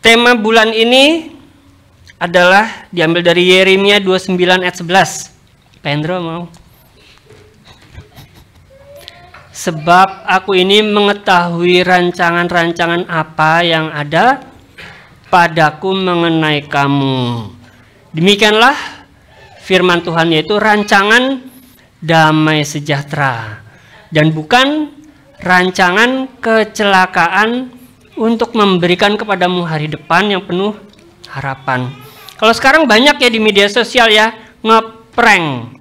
Tema bulan ini adalah diambil dari Yeremia 29 ayat 11. Pendro mau. Sebab aku ini mengetahui rancangan-rancangan apa yang ada padaku mengenai kamu. Demikianlah firman Tuhan, yaitu rancangan damai sejahtera dan bukan rancangan kecelakaan, untuk memberikan kepadamu hari depan yang penuh harapan. Kalau sekarang banyak ya di media sosial ya, ngeprank.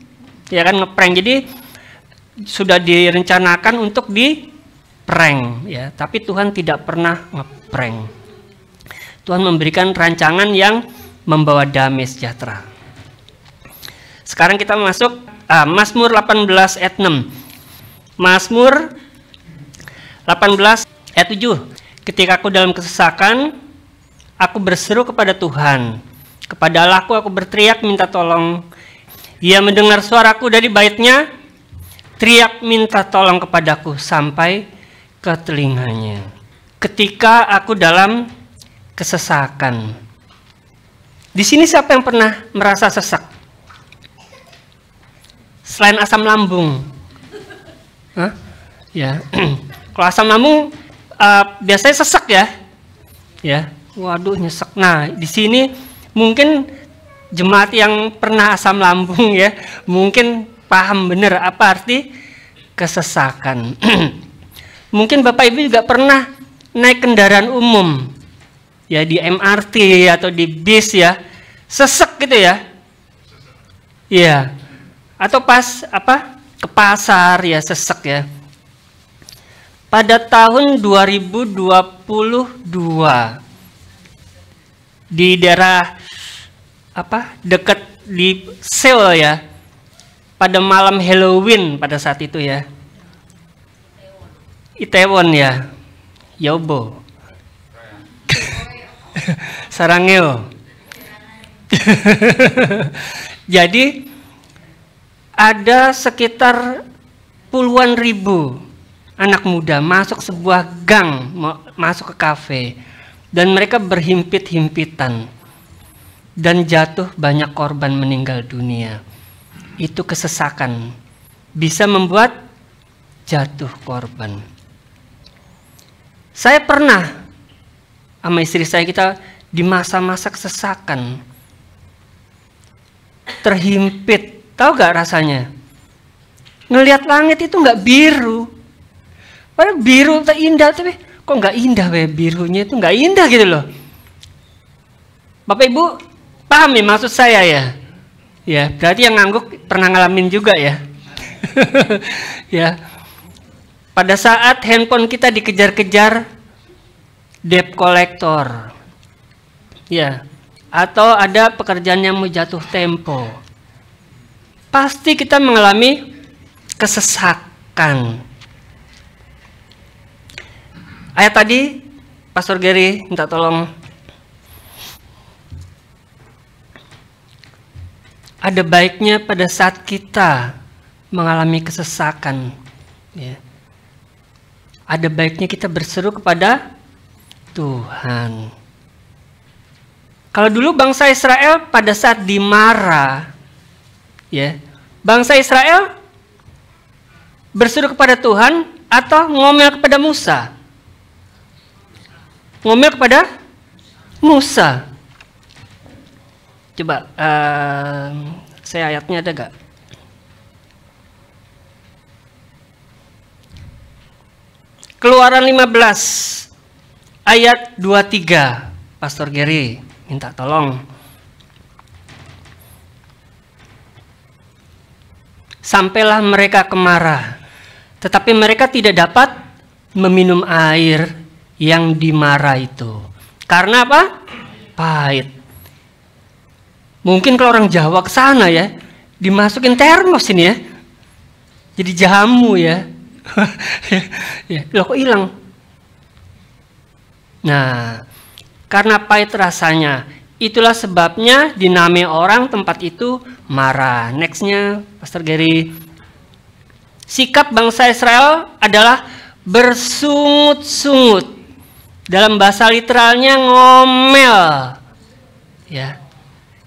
Ya kan, ngeprank. Jadi sudah direncanakan untuk di-prank ya, tapi Tuhan tidak pernah ngeprank. Tuhan memberikan rancangan yang membawa damai sejahtera. Sekarang kita masuk Mazmur 18 ayat 6. Mazmur 18 ayat 7. Ketika aku dalam kesesakan, aku berseru kepada Tuhan. Kepada Allahku aku berteriak minta tolong. Ia mendengar suaraku dari baitnya, teriak minta tolong kepadaku sampai ke telinganya. Ketika aku dalam kesesakan. Di sini siapa yang pernah merasa sesak? Selain asam lambung. Hah? Ya. Kalau asam lambung biasanya sesak ya. Ya, waduh nyesek. Nah, di sini mungkin jemaat yang pernah asam lambung ya, mungkin paham benar apa arti kesesakan. Mungkin Bapak Ibu juga pernah naik kendaraan umum. Ya, di MRT atau di bis ya. Sesek gitu ya. Iya. Atau pas ke pasar ya sesek ya. Pada tahun 2022 di daerah dekat di Seoul ya, pada malam Halloween pada saat itu ya, Itaewon ya, Yobo, Sarangeo. Jadi ada sekitar puluhan ribu anak muda masuk sebuah gang, masuk ke kafe, dan mereka berhimpit-himpitan dan jatuh, banyak korban meninggal dunia. Itu kesesakan bisa membuat jatuh korban. Saya pernah sama istri saya, kita di masa-masa kesesakan, terhimpit. Tahu gak rasanya? Ngelihat langit itu gak biru. Padahal biru tak indah, tapi kok nggak indah birunya itu nggak indah gitu loh. Bapak Ibu paham ya maksud saya ya? Ya, berarti yang ngangguk pernah ngalamin juga ya. Ya. Pada saat handphone kita dikejar-kejar debt collector. Ya. Atau ada pekerjaan yang mau jatuh tempo. Pasti kita mengalami kesesakan. Ayat tadi, Pastor Gary minta tolong. Ada baiknya pada saat kita mengalami kesesakan, ya, ada baiknya kita berseru kepada Tuhan. Kalau dulu bangsa Israel pada saat dimarah, ya, bangsa Israel berseru kepada Tuhan atau ngomel kepada Musa? Ngomel kepada Musa. Coba, saya ayatnya ada gak? Keluaran 15 ayat 23. Pastor Gary minta tolong. Sampailah mereka kemarah, tetapi mereka tidak dapat meminum air yang dimarah itu. Karena apa? Pahit. Mungkin kalau orang Jawa ke sana ya, dimasukin termos ini ya. Jadi jamu ya. Ya, loh kok hilang? Nah, karena pahit rasanya, itulah sebabnya dinamai orang tempat itu marah. Nextnya, Pastor Gary. Sikap bangsa Israel adalah bersungut-sungut Dalam bahasa literalnya ngomel. Ya.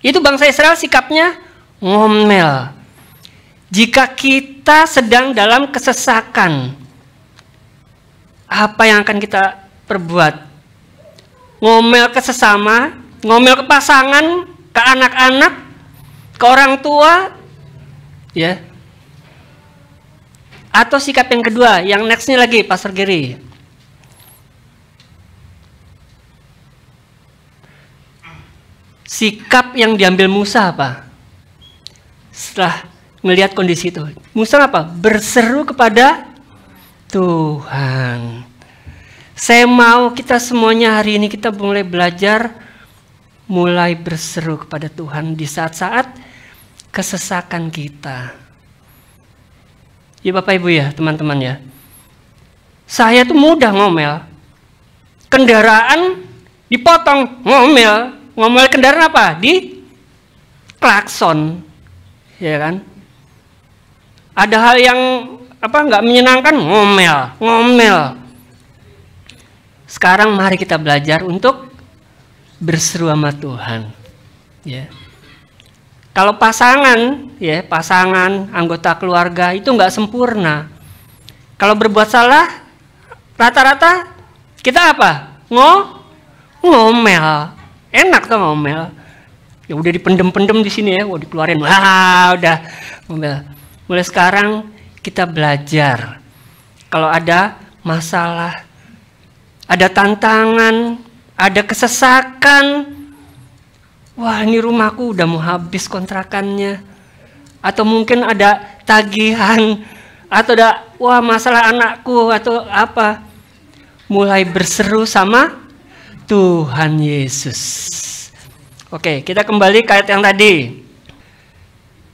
Itu bangsa Israel sikapnya ngomel. Jika kita sedang dalam kesesakan, apa yang akan kita perbuat? Ngomel ke sesama, ngomel ke pasangan, ke anak-anak, ke orang tua, ya. Atau sikap yang kedua, yang nextnya lagi, Pastor Gary. Sikap yang diambil Musa apa? Setelah melihat kondisi itu, Musa apa? Berseru kepada Tuhan. Saya mau kita semuanya hari ini kita mulai belajar, mulai berseru kepada Tuhan di saat-saat kesesakan kita. Ya Bapak Ibu ya, teman-teman ya. Saya tuh mudah ngomel. Kendaraan dipotong, ngomel. Ngomel kendaraan apa? Di klakson. Ya kan? Ada hal yang nggak menyenangkan, ngomel. Sekarang mari kita belajar untuk berseru sama Tuhan. Ya. Kalau pasangan, anggota keluarga itu nggak sempurna. Kalau berbuat salah, rata-rata kita apa? Ngomel. Enak tuh ngomel. Ya udah dipendem-pendem di sini ya, dikeluarin. Wah, udah ngomel. Mulai sekarang kita belajar. Kalau ada masalah, ada tantangan, ada kesesakan. Wah, ini rumahku udah mau habis kontrakannya. Atau mungkin ada tagihan. Atau ada, masalah anakku atau apa. Mulai berseru sama Tuhan Yesus. Oke, kita kembali ke ayat yang tadi.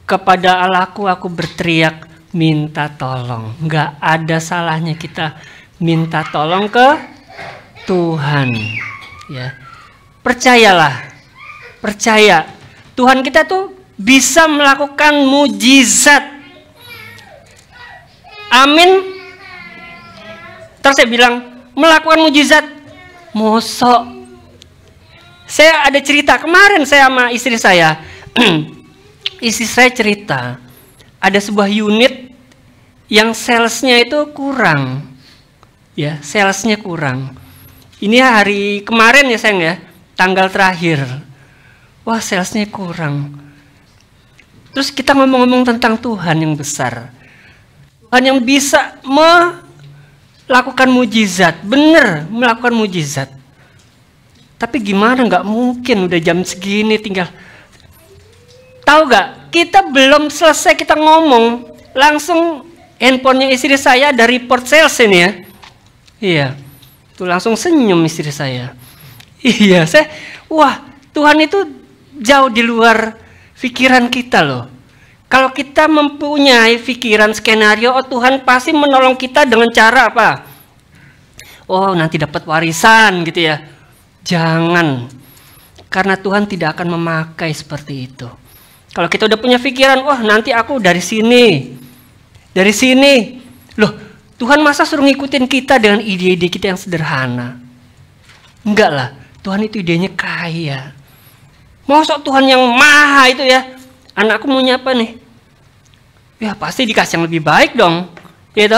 Kepada Allahku aku berteriak minta tolong. Nggak ada salahnya kita minta tolong ke Tuhan. Ya. Percaya. Tuhan kita tuh bisa melakukan mujizat. Amin. Terus saya bilang, melakukan mujizat. Mosok. Saya ada cerita kemarin saya sama istri saya. Istri saya cerita, ada sebuah unit yang salesnya itu kurang. Ya, salesnya kurang. Ini hari kemarin ya sayang ya, tanggal terakhir. Wah, salesnya kurang. Terus kita ngomong-ngomong tentang Tuhan yang besar. Tuhan yang bisa melakukan mujizat, benar melakukan mujizat. Tapi gimana, nggak mungkin udah jam segini tinggal. Tahu gak, kita belum selesai kita ngomong, langsung handphonenya istri saya ada report sales ini ya. Iya, tuh langsung senyum istri saya. Iya, Tuhan itu jauh di luar pikiran kita loh. Kalau kita mempunyai pikiran skenario, Tuhan pasti menolong kita dengan cara apa? Nanti dapat warisan gitu ya. Jangan, karena Tuhan tidak akan memakai seperti itu. Kalau kita udah punya pikiran, nanti aku dari sini. Loh, Tuhan masa suruh ngikutin kita dengan ide-ide kita yang sederhana? Enggak lah, Tuhan itu idenya kaya. Masa Tuhan yang maha itu ya, anakku maunya apa nih? Ya pasti dikasih yang lebih baik dong. Gitu.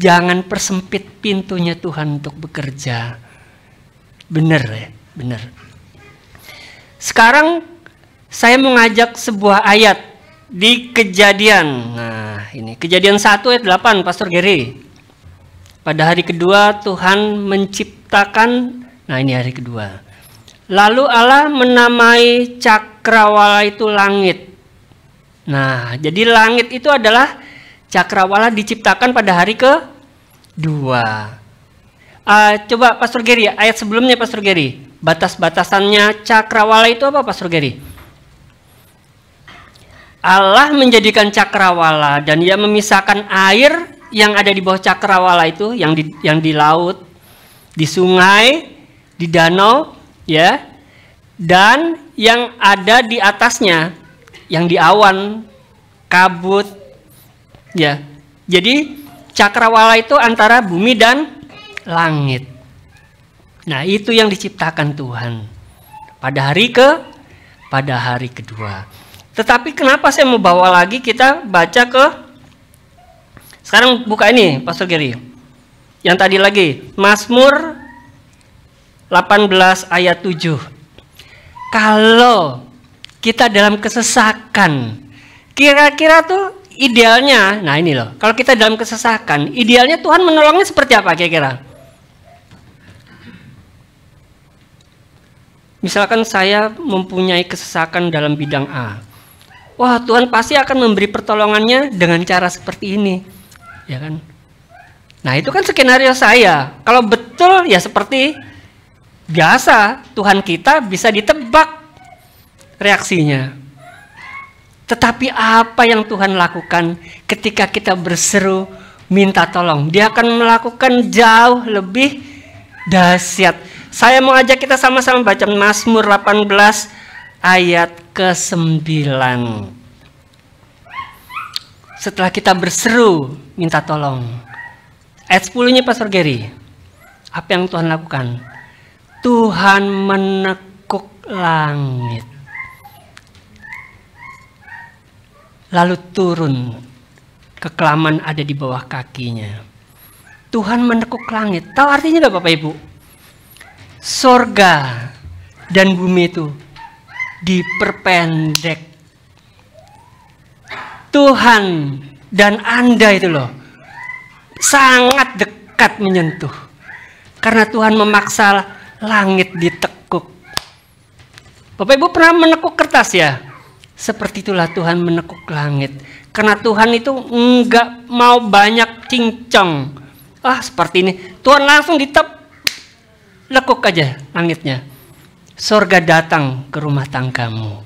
Jangan persempit pintunya Tuhan untuk bekerja. Benar ya, benar. Sekarang saya mau ngajak sebuah ayat di Kejadian. Nah, ini Kejadian 1 ayat 8, Pastor Gary. Pada hari kedua Tuhan menciptakan, ini hari kedua. Lalu Allah menamai cakrawala itu langit. Nah, jadi langit itu adalah cakrawala diciptakan pada hari kedua. Coba Pastor Gary, ayat sebelumnya Pastor Gary. Batas-batasannya cakrawala itu apa Pastor Gary? Allah menjadikan cakrawala dan Ia memisahkan air yang ada di bawah cakrawala itu, yang di laut, di sungai, di danau, ya, dan yang ada di atasnya, yang di awan, kabut, ya. Jadi cakrawala itu antara bumi dan langit. Nah, itu yang diciptakan Tuhan pada hari kedua. Tetapi kenapa saya mau bawa lagi, kita baca ke, sekarang buka ini Pastor Gary. Yang tadi lagi, Mazmur 18 ayat 7. Kalau kita dalam kesesakan, kira-kira tuh idealnya, nah ini loh, kalau kita dalam kesesakan, idealnya Tuhan menolongnya seperti apa kira-kira? Misalkan saya mempunyai kesesakan dalam bidang A. Wah, Tuhan pasti akan memberi pertolongannya dengan cara seperti ini. Ya kan? Nah, itu kan skenario saya. Kalau betul ya seperti biasa, Tuhan kita bisa ditebak reaksinya. Tetapi apa yang Tuhan lakukan ketika kita berseru minta tolong? Dia akan melakukan jauh lebih dahsyat. Saya mau ajak kita sama-sama baca Mazmur 18 ayat ke-9. Setelah kita berseru minta tolong. Ayat 10-nya Pastor Gary. Apa yang Tuhan lakukan? Tuhan menekuk langit. Lalu turun, kekelaman ada di bawah kakinya. Tuhan menekuk langit. Tahu artinya enggak Bapak Ibu? Sorga dan bumi itu diperpendek. Tuhan dan Anda itu loh sangat dekat menyentuh. Karena Tuhan memaksa langit ditekuk. Bapak Ibu pernah menekuk kertas ya? Seperti itulah Tuhan menekuk langit. Karena Tuhan itu enggak mau banyak cincong. Seperti ini. Tuhan langsung lekuk aja langitnya. Surga datang ke rumah tanggamu.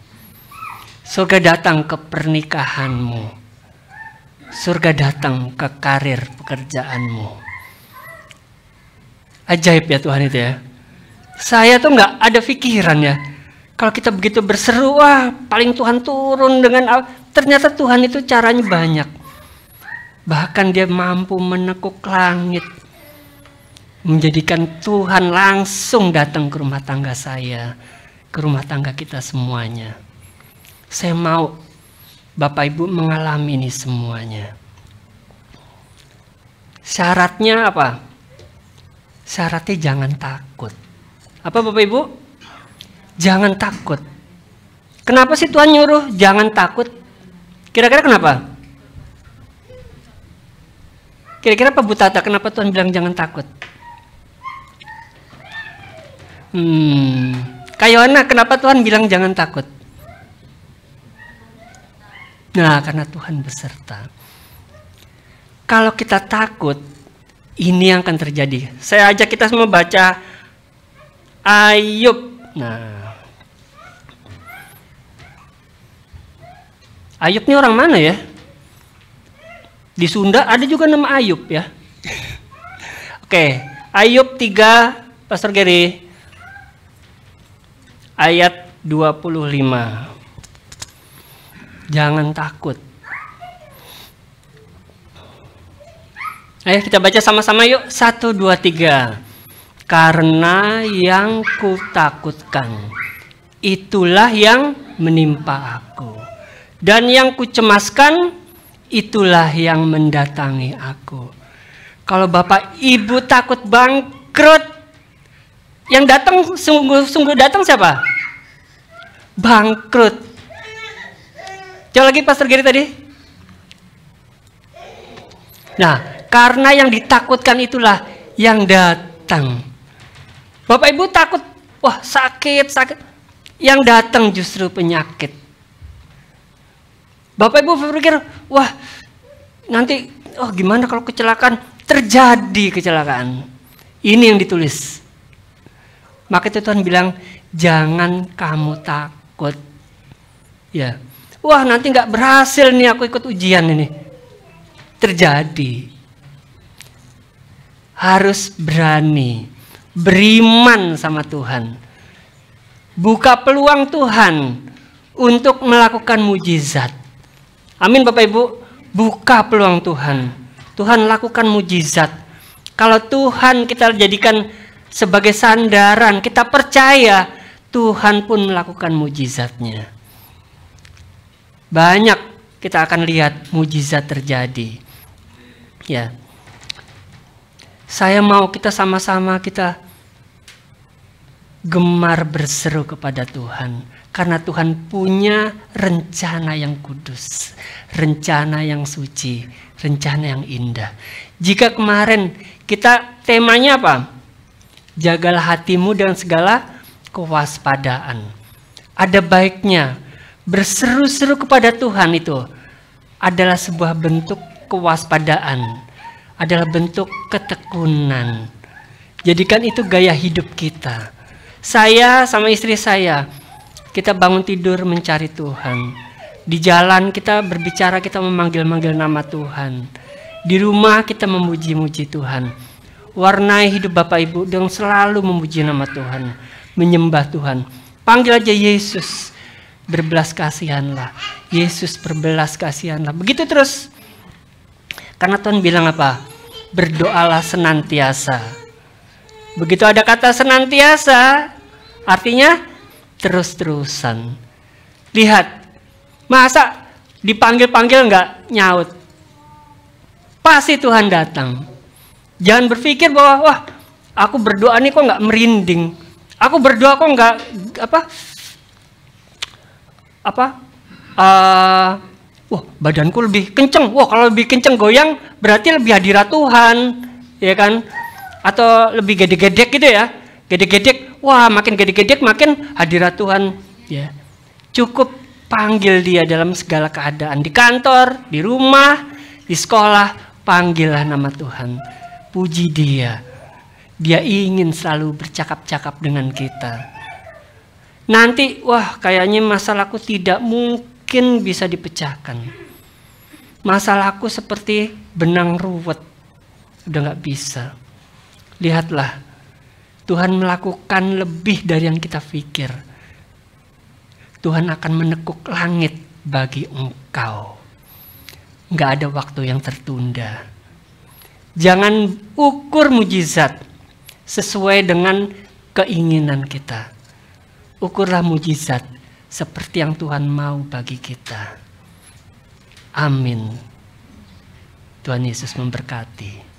Surga datang ke pernikahanmu. Surga datang ke karir pekerjaanmu. Ajaib ya Tuhan itu ya. Saya tuh nggak ada pikiran ya. Kalau kita begitu berseru, paling Tuhan turun dengan, ternyata Tuhan itu caranya banyak. Bahkan dia mampu menekuk langit. Menjadikan Tuhan langsung datang ke rumah tangga saya, ke rumah tangga kita semuanya. Saya mau Bapak Ibu mengalami ini semuanya. Syaratnya apa? Syaratnya jangan takut. Apa Bapak Ibu? Jangan takut. Kenapa sih Tuhan nyuruh jangan takut? Kira-kira kenapa? Kira-kira Pak Butata, kenapa Tuhan bilang jangan takut? Kak Yohana, kenapa Tuhan bilang jangan takut? Nah, karena Tuhan beserta. Kalau kita takut, ini yang akan terjadi. Saya ajak kita semua baca Ayub. Nah, Ayub ini orang mana ya? Di Sunda ada juga nama Ayub ya. Oke, Ayub 3, Pastor Gary. Ayat 25. Jangan takut. Ayo kita baca sama-sama yuk. 1, 2, 3. Karena yang kutakutkan, itulah yang menimpa aku. Dan yang kucemaskan, itulah yang mendatangi aku. Kalau Bapak Ibu takut bangkrut, yang datang sungguh datang siapa? Bangkrut. Coba lagi Pastor Gary tadi. Nah, karena yang ditakutkan itulah yang datang. Bapak Ibu takut, wah sakit. Yang datang justru penyakit. Bapak Ibu berpikir, wah nanti, gimana kalau kecelakaan? Terjadi kecelakaan. Ini yang ditulis. Maka itu Tuhan bilang, jangan kamu takut. Ya, wah nanti nggak berhasil nih aku ikut ujian ini. Terjadi. Harus berani, beriman sama Tuhan. Buka peluang Tuhan untuk melakukan mujizat. Amin Bapak Ibu, buka peluang Tuhan. Tuhan lakukan mujizat. Kalau Tuhan kita jadikan sebagai sandaran. Kita percaya Tuhan pun melakukan mujizatnya. Banyak kita akan lihat mujizat terjadi. Ya. Saya mau kita sama-sama kita gemar berseru kepada Tuhan. Karena Tuhan punya rencana yang kudus, rencana yang suci, rencana yang indah. Jika kemarin kita temanya apa? Jagalah hatimu dengan segala kewaspadaan. Ada baiknya berseru-seru kepada Tuhan itu adalah sebuah bentuk kewaspadaan, adalah bentuk ketekunan. Jadikan itu gaya hidup kita. Saya sama istri saya, kita bangun tidur mencari Tuhan. Di jalan kita berbicara, kita memanggil-manggil nama Tuhan. Di rumah kita memuji-muji Tuhan. Warnai hidup Bapak Ibu dengan selalu memuji nama Tuhan, menyembah Tuhan. Panggil aja Yesus, berbelas kasihanlah. Yesus berbelas kasihanlah. Begitu terus. Karena Tuhan bilang apa? Berdoalah senantiasa. Begitu ada kata senantiasa, artinya terus-terusan. Lihat, masa dipanggil-panggil nggak nyaut? Pasti Tuhan datang. Jangan berpikir bahwa wah, aku berdoa nih kok nggak merinding. Aku berdoa kok nggak wah, badanku lebih kenceng. Wah, kalau lebih kenceng goyang berarti lebih hadirat Tuhan, ya kan? Atau lebih gede-gedek gitu ya. Gede-gedek, wah makin gede-gedek makin hadirat Tuhan. Ya. Cukup panggil dia dalam segala keadaan. Di kantor, di rumah, di sekolah, panggillah nama Tuhan. Puji dia. Dia ingin selalu bercakap-cakap dengan kita. Nanti, wah kayaknya masalahku tidak mungkin bisa dipecahkan. Masalahku seperti benang ruwet. Udah gak bisa. Lihatlah. Tuhan melakukan lebih dari yang kita pikir. Tuhan akan menekuk langit bagi engkau. Nggak ada waktu yang tertunda. Jangan ukur mujizat sesuai dengan keinginan kita. Ukurlah mujizat seperti yang Tuhan mau bagi kita. Amin. Tuhan Yesus memberkati.